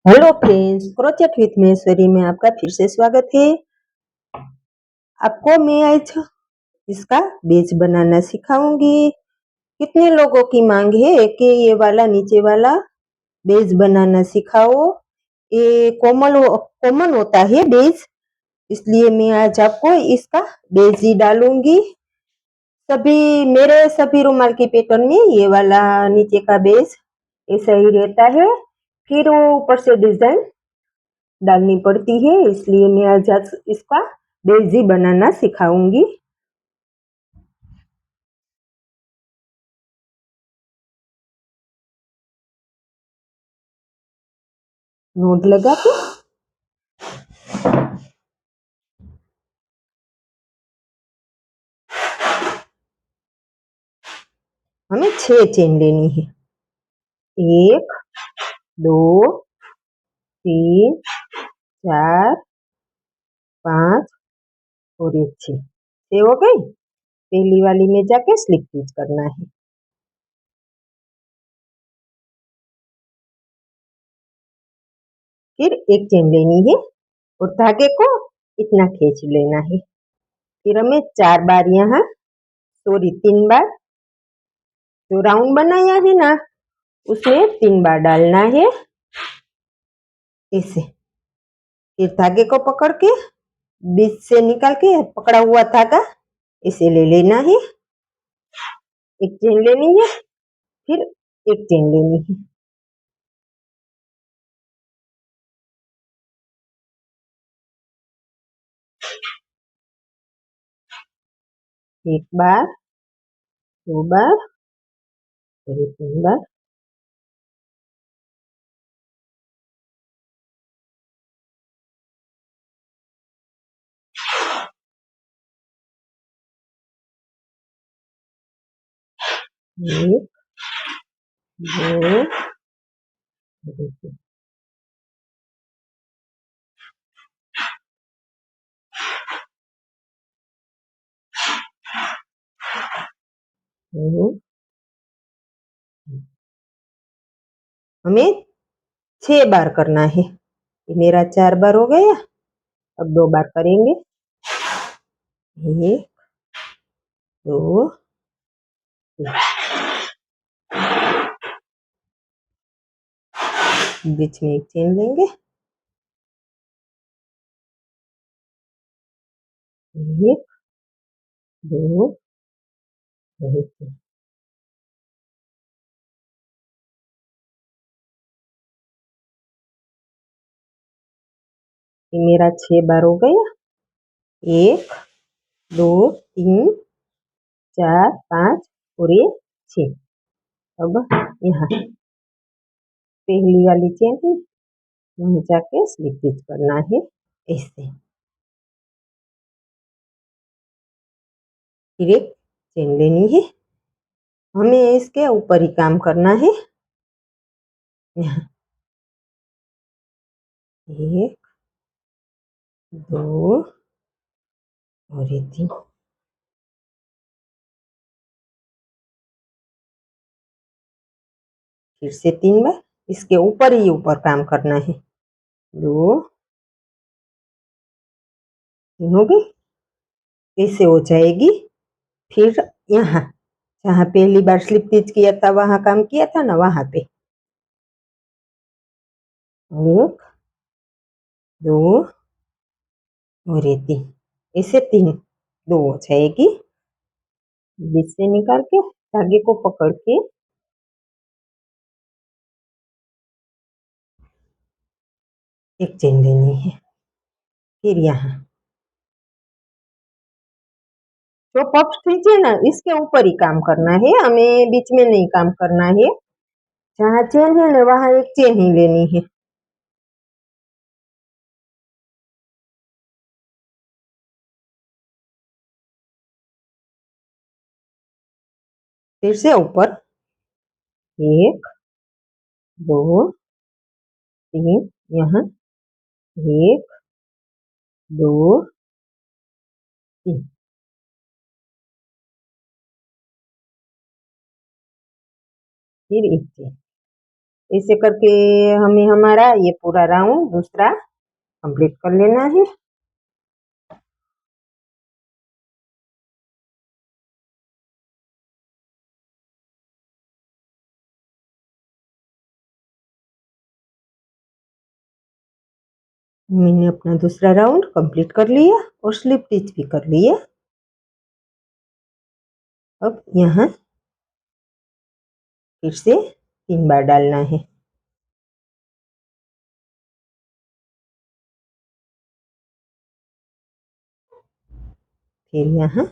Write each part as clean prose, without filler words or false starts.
Hello friends, crochet with Maheshwari में आपका फिर से स्वागत है। आपको मैं आज इसका बेज बनाना सिखाऊंगी। कितने लोगों की मांग है कि ये वाला नीचे वाला बेज बनाना सिखाओ। ये कॉमन होता है बेज, इसलिए मैं आज आपको इसका बेज ही डालूंगी। सभी रुमाल की पैटर्न में ये वाला नीचे का बेज ऐसा ही रहता है, फिर वो ऊपर से डिजाइन डालनी पड़ती है, इसलिए मैं आज इसका बेजी बनाना सिखाऊंगी। नोट लगा के हमें 6 चेन लेनी है। 1 2 3 4 5 और ये 6 हो गई। पहली वाली में जाके स्लिप स्टिच करना है। फिर एक चेन लेनी है और धागे को इतना खींच लेना है। फिर हमें 4 बार यहाँ, सॉरी 3 बार जो राउंड बनाया है ना उसमें 3 बार डालना है ऐसे। फिर धागे को पकड़ के बीच से निकाल के पकड़ा हुआ धागा इसे ले लेना है। एक चेन लेनी है, फिर एक चेन लेनी है। एक बार, 2 बार और 3 बार। एक, 2 और 3। हमें 6 बार करना है। मेरा 4 बार हो गया, अब 2 बार करेंगे। 1 2 3। बीच में एक चेन लेंगे। 1 2 और 3। मेरा 6 बार हो गया। 1 2 3 4 5 और ये 6। अब यहाँ पहली वाली चेन है, वहीं जाके स्लिप स्टिच करना है ऐसे। फिर एक चेन लेनी है, हमें इसके ऊपर ही काम करना है। यहाँ 1 2 और ये 3। फिर से 3 बार इसके ऊपर ही ऊपर काम करना है। 2 3 हो गई, ऐसे हो जाएगी। फिर यहाँ जहाँ पहली बार स्लिप स्टिच किया था वहां काम किया था ना, वहां पे 1 2 और ये 3, ऐसे 3 2 हो जाएगी। बीच से निकाल के धागे को पकड़ के एक चेन लेनी है। फिर यहाँ जो पफ स्टिच है ना इसके ऊपर ही काम करना है, हमें बीच में नहीं काम करना है। जहाँ चेन है ना वहां एक चेन ही लेनी है। फिर से ऊपर 1 2 3, यहाँ 1 2 3। फिर एक चेन ऐसे करके हमें हमारा ये पूरा राउंड दूसरा कंप्लीट कर लेना है। मैंने अपना दूसरा राउंड कंप्लीट कर लिया और स्लिप स्टिच भी कर लिया। अब यहाँ फिर से 3 बार डालना है। फिर यहाँ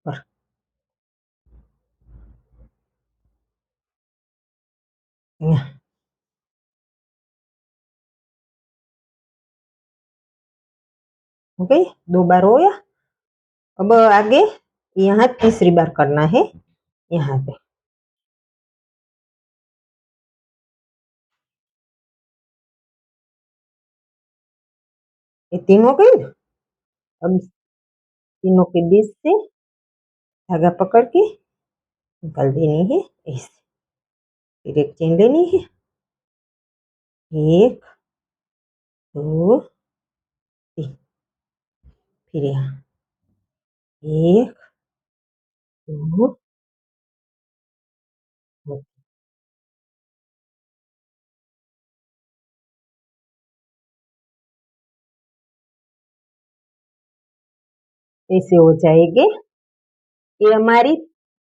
पर यहाँ हो गई, 2 बार हो गया। अब आगे यहाँ तीसरी बार करना है यहाँ पे। ये 3 हो गई ना। अब तीनों के बीच से धागा पकड़ के निकाल देनी है ऐसे। फिर एक चेन लेनी है, 1 2 3। फिर यहाँ 1 2 ऐसे हो जाएगी। ये हमारी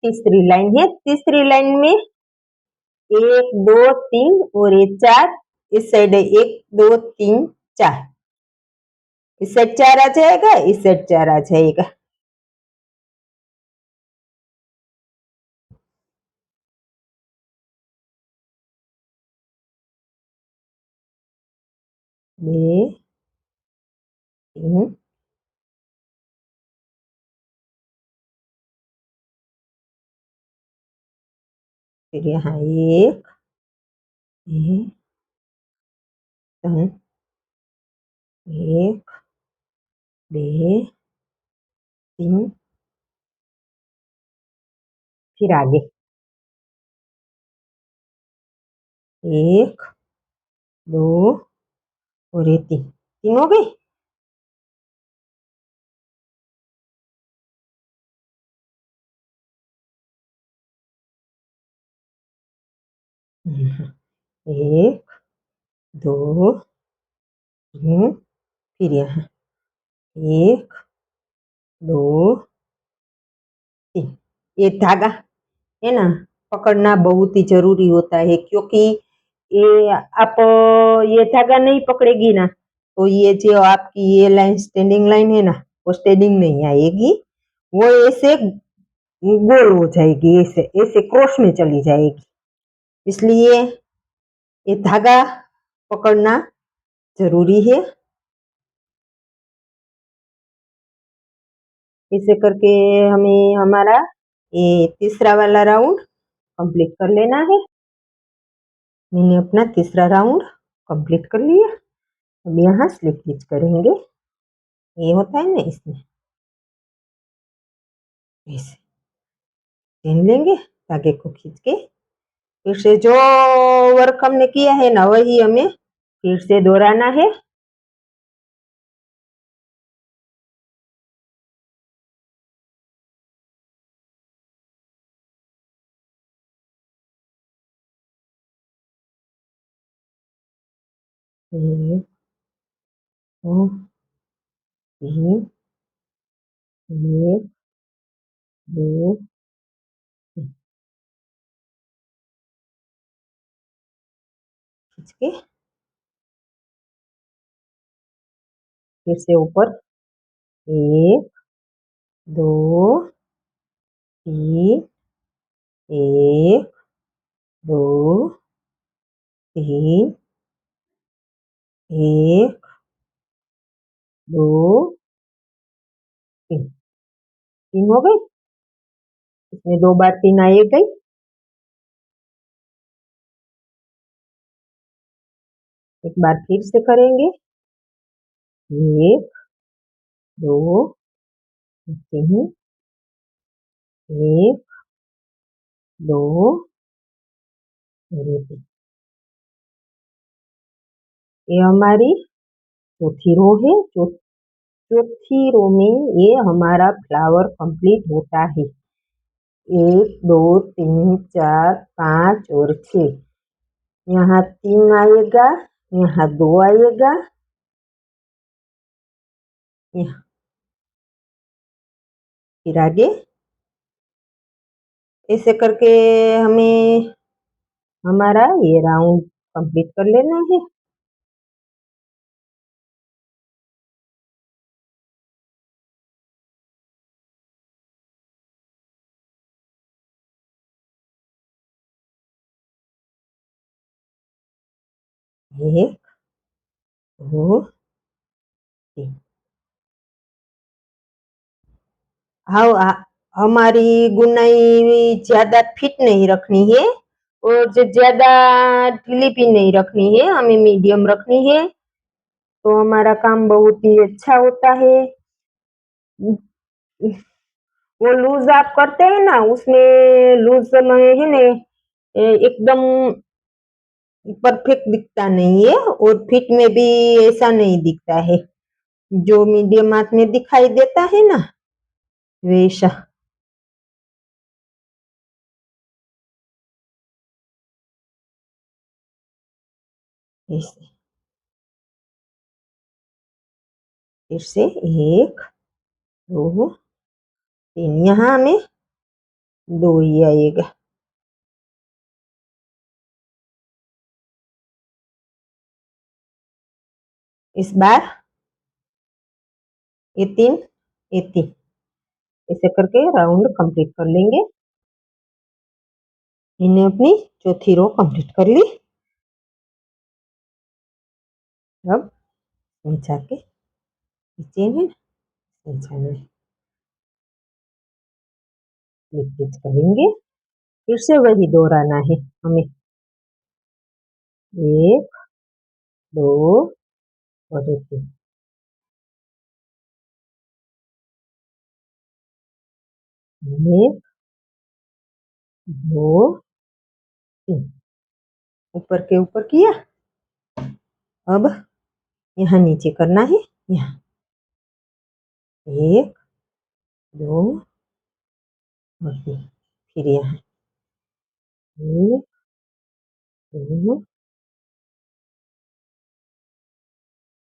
तीसरी लाइन है। तीसरी लाइन में 1 2 3 और ये 4, इस साइड 1 2 3 4, इस साइड 4 आ जाएगा, इस साइड 4 आ जाएगा। ये 3 फिर यहाँ 1 2 3 1 2 3। फिर आगे 1 2 और ये 3, 3 हो गई। एक 2 3। फिर यहाँ 1 2 3। ये धागा है ना पकड़ना बहुत ही जरूरी होता है, क्योंकि ये आप ये धागा नहीं पकड़ेगी ना तो ये जो आपकी ये लाइन स्टैंडिंग लाइन है ना वो स्टैंडिंग नहीं आएगी, वो ऐसे गोल हो जाएगी, ऐसे ऐसे क्रॉस में चली जाएगी। इसलिए ये धागा पकड़ना जरूरी है। इसे करके हमें हमारा ये तीसरा वाला राउंड कंप्लीट कर लेना है। मैंने अपना तीसरा राउंड कंप्लीट कर लिया। अब यहाँ स्लिप स्टिच करेंगे। ये होता है ना इसमें ऐसे चेन लेंगे, धागे को खींच के फिर से जो वर्क हमने किया है ना वही हमें फिर से दोहराना है। एक दो तीन, एक दो तीन, खींच के फिर से ऊपर 1 2 3, 1 2 3, 1 2 3, 3 हो गई। इसमें 2 बार 3 आए गई। एक बार फिर से करेंगे, 1 2 3, 1 2 और ये 3। ये हमारी चौथी रो है। चौथी रो में ये हमारा फ्लावर कंप्लीट होता है। 1 2 3 4 5 और 6। यहाँ 3 आएगा, यहाँ 2 आएगा, यहाँ फिर आगे ऐसे करके हमें हमारा ये राउंड कंप्लीट कर लेना है। एक, दो, तीन। हाँ, हमारी गुनाई ज्यादा फिट नहीं रखनी है और जो ज्यादा ढीली भी नहीं रखनी है, हमें मीडियम रखनी है, तो हमारा काम बहुत ही अच्छा होता है। वो लूज आप करते हैं ना, उसमें लूज में है ना एकदम परफेक्ट दिखता नहीं है और फिट में भी ऐसा नहीं दिखता है। जो मीडियम हाथ में दिखाई देता है ना, वैसा। ऐसे फिर से 1 2 3। यहाँ हमें 2 ही आएगा। इस बार ये 3, ये 3 ऐसे करके राउंड कंप्लीट कर लेंगे। इन्हें अपनी चौथी रो कंप्लीट कर ली। अब नीचे के चेन है, नीचे में स्टिच करेंगे। फिर से वही दोहराना है हमें। 1 2 और 3। 1 2 3 ऊपर के ऊपर किया। अब यहाँ नीचे करना है। यहाँ 1 2 और 3। फिर यहाँ 1 2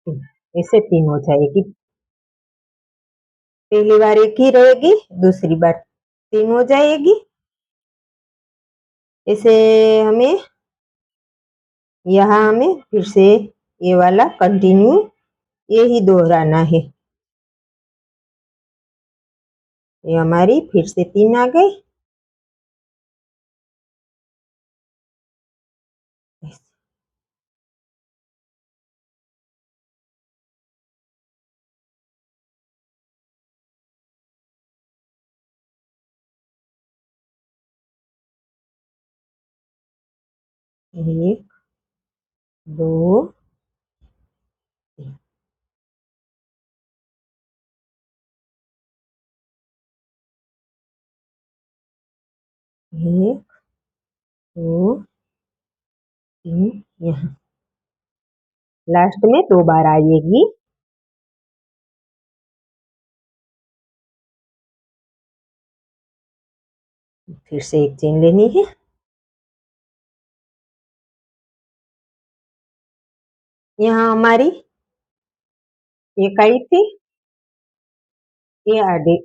3। ऐसे 3 हो जाएगी। पहली बार एक ही रहेगी, दूसरी बार 3 हो जाएगी। ऐसे हमें यहाँ हमें फिर से ये वाला कंटिन्यू यही दोहराना है। ये हमारी फिर से 3 आ गई। एक दो तीन। एक दो तीन। यहाँ लास्ट में 2 बार आएगी। फिर से एक चेन लेनी है। यहाँ हमारी एक आई थी, ये आधे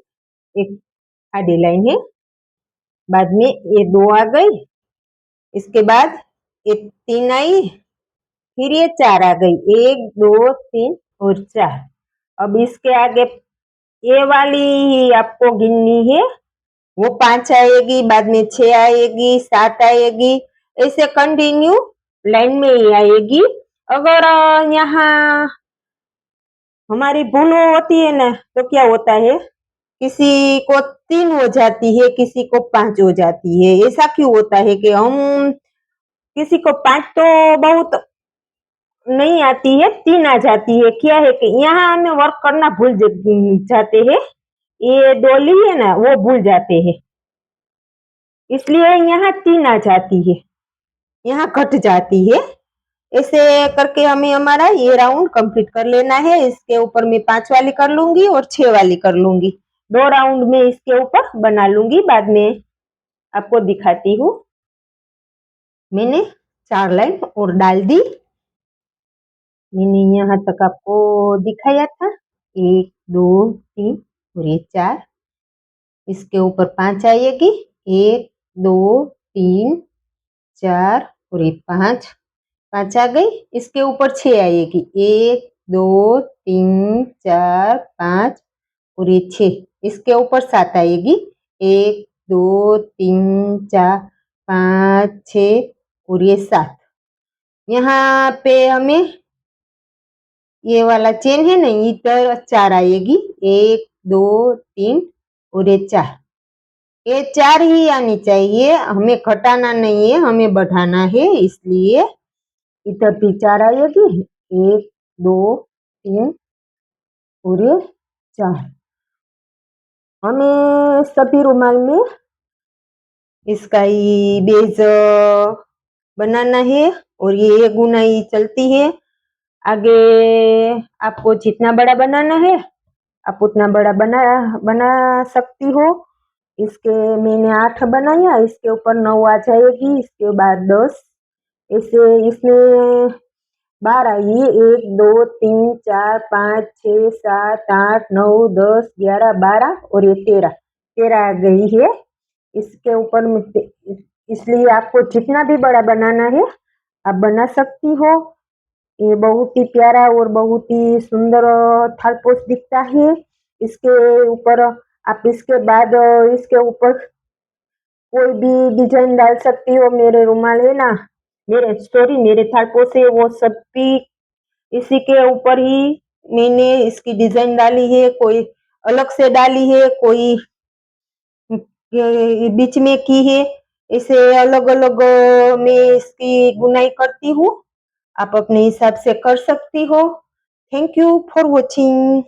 एक आधी लाइन है। बाद में ये 2 आ गई, इसके बाद ये 3 आई, फिर ये 4 आ गई। 1 2 3 और 4। अब इसके आगे ये वाली ही आपको गिननी है। वो 5 आएगी, बाद में 6 आएगी, 7 आएगी, ऐसे कंटिन्यू लाइन में ही आएगी। अगर यहाँ हमारी भूल होती है ना, तो क्या होता है, किसी को 3 हो जाती है, किसी को 5 हो जाती है। ऐसा क्यों होता है कि हम किसी को 5 तो बहुत नहीं आती है, 3 आ जाती है। क्या है कि यहाँ हमें वर्क करना भूल जाते हैं। ये डोली है ना, वो भूल जाते हैं, इसलिए यहाँ 3 आ जाती है, यहाँ घट जाती है। ऐसे करके हमें हमारा ये राउंड कंप्लीट कर लेना है। इसके ऊपर मैं 5 वाली कर लूंगी और 6 वाली कर लूंगी। 2 राउंड में इसके ऊपर बना लूंगी, बाद में आपको दिखाती हूँ। मैंने 4 लाइन और डाल दी। मैंने यहाँ तक आपको दिखाया था, 1 2 3 और ये 4। इसके ऊपर 5 आएगी, 1 2 3 4 और ये 5 आ गई। इसके ऊपर 6 आएगी, 1 2 3 4 5 और ये 6। इसके ऊपर 7 आएगी, 1 2 3 4 5 6 और ये 7। यहाँ पे हमें ये वाला चेन है ना, इधर 4 आएगी, 1 2 3 और ये 4। ये 4 ही आनी चाहिए, हमें घटाना नहीं है, हमें बढ़ाना है, इसलिए इधर भी 4 आएगी, 1 2 3 और ये 4। हमें सभी रुमाल में इसका ही बेस बनाना है और ये गुनाई चलती है। आगे आपको जितना बड़ा बनाना है आप उतना बड़ा बना सकती हो। इसके मैंने 8 बनाया, इसके ऊपर 9 आ जाएगी, इसके बाद 10, ऐसे इसमें 12 ये 1 2 3 4 5 6 7 8 9 10 11 12 और ये 13 आ गई है। इसके ऊपर इसलिए आपको जितना भी बड़ा बनाना है आप बना सकती हो। ये बहुत ही प्यारा और बहुत ही सुंदर थालपोश दिखता है। इसके ऊपर आप इसके बाद इसके ऊपर कोई भी डिजाइन डाल सकती हो। मेरे रुमाल है ना, मेरे थालपोश है, वो सब भी इसी के ऊपर ही मैंने इसकी डिजाइन डाली है। कोई अलग से डाली है, कोई बीच में की है, ऐसे अलग अलग मैं इसकी बुनाई करती हूँ। आप अपने हिसाब से कर सकती हो। Thank you for watching.